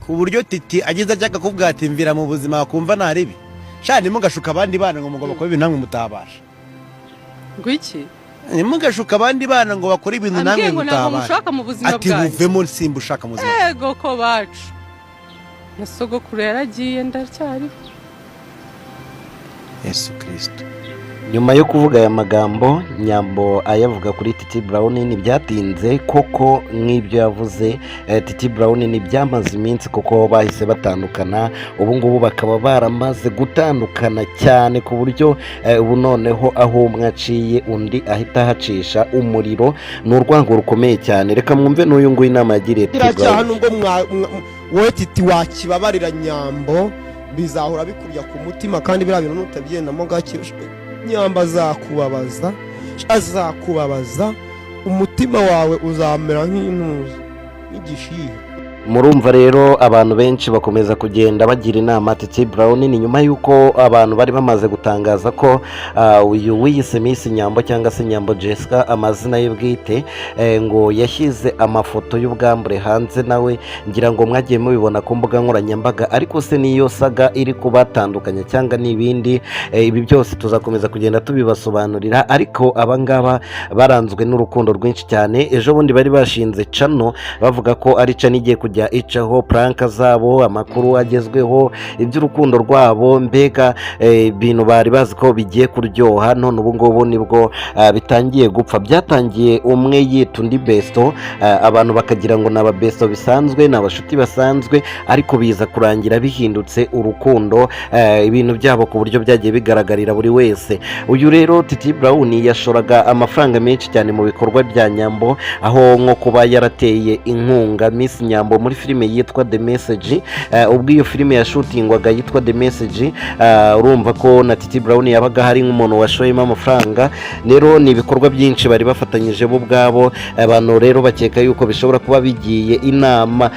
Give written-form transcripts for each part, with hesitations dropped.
ku buryo Titi agize ajya akakubwira ati mvira mu buzima wakumva ntaribi shani mugashuka abandi bana ngo mugomba kuba ibintu namwe mutabasha ngwiki mugashuka abandi bana ngo bakora ibintu namwe mutabasha ati muvemo simba ushaka mu buzima ego ko bacu na sogokuru yaragiye ndacyari Yesu Kristo. Nyuma yo kuvuga aya magambo Nyambo ayavuga kuri Titi Brown ntibyatinze koko nk'ibyo yavuze. Titi Brown ntibyamaze iminsi koko bahise batandukana, ubu ngubu bakaba baramaze gutandukana cyane ku buryo ubu noneho aho umwe aciye undi ahita hacisha umuriro. Ni urwango rukomeye cyane. Reka mwumve n'uyu nguyu inama yagiriye Titi Brown. Nubwo wowe Titi wakibabarira Nyambo bizahora bikurya ku mutima, kandi biriya bintu nutabyendamo gake Nyambo azakubabaza umutima wawe uzamera nk'intuzi n'igishihe. Murumva rero abantu benshi bakomeza kugenda bagira inama Titi Brown ni nyuma yuko abantu bari bamaze gutangaza ko uyu wiyise Miss Nyambo cyangwa se Nyambo Jessica amazina ye bwite ngo yashyize amafoto y'ubwambure hanze, nawe ngira ngo mwagiye mubibona ku mbuga nkoranyambaga, ariko se niyo saga iri kubatandukanya cyangwa n'ibindi ibi byose tuzakomeza kugenda tubibasobanurira. Ariko abangaba baranzwe n'urukundo rwinshi cyane. Ejo bundi bari bashinze channel bavuga ko ari channel igiye kujya icaho pranka zabo, amakuru agezweho, iby'urukundo rwabo, mbega ibintu bari bazi ko bigiye kuryoha, none ubu ngubu nibwo bitangiye gupfa. Byatangiye umwe yita undi besto, abantu bakagira ngo naba besto bisanzwe, n'abashuti basanzwe, ariko biza kurangira bihindutse urukundo, ibintu byabo ku buryo byagiye bigaragarira buri wese. Uyu rero Titi Brown yashoraga amafaranga menshi cyane mu bikorwa bya Nyambo, aho nko kuba yarateye inkunga Miss Nyambo muri filime yitwa The Message. Ubwo iyo filime yashutingwaga yitwa The Message, urumva ko na Titi Brown yabaga hari nk'umuntu washoyemo amafaranga. Rero ni ibikorwa byinshi bari bafatanyije bo ubwabo. Abantu rero bakeka yuko bishobora kuba bigiye inama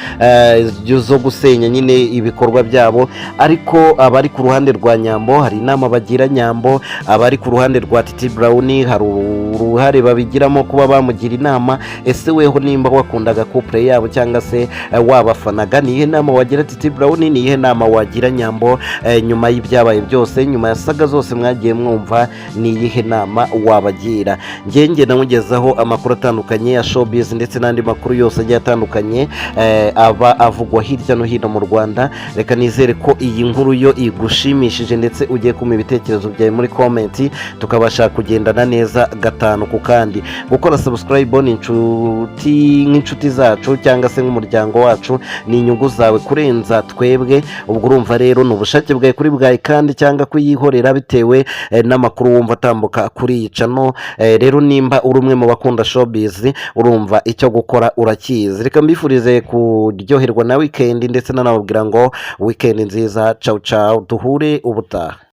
zo gusenya nyine ibikorwa byabo, ariko abari ku ruhande rwa Nyambo hari inama bagira Nyambo, abari ku ruhande rwa Titi Brown hari uruhare babigiramo kuba bamugira inama. Ese weho nimba wakundaga couple yabo cyangwa se wabafanaga, nihe nama wagira Titi Brown, nihe nama wagira Nyambo nyuma y'ibyabaye byose, nyuma ya saga zose mwagiye mwumva, nihe nama wabagira? Ngenge namugezaho amakuru atandukanye ya showbiz ndetse n'andi makuru yose agiye atandukanye aba avugwa hirya no hino mu Rwanda. Reka nizere ko iyi nkuru yo igushimishije ndetse ugiye kuma ibitekerezo byawe muri comment, tukabasha kugendana neza gatanu ku kandi. Gukora subscribe ni nk'inshuti zacu cyangwa se nk'umuryango wacu, ni inyungu zawe kurenza twebwe. Ubwo urumva rero ni ubushake bwawe kuri bwawe kandi cyangwa kuyihorera bitewe n'amakuru wumva atambuka kuri iyi channel. Rero nimba uri umwe mu bakunda showbiz, urumva icyo gukora urakizi. Reka mbifurize kuryoherwa na weekend ndetse nanababwira ngo weekend nziza. Ciao ciao, duhure ubutaha.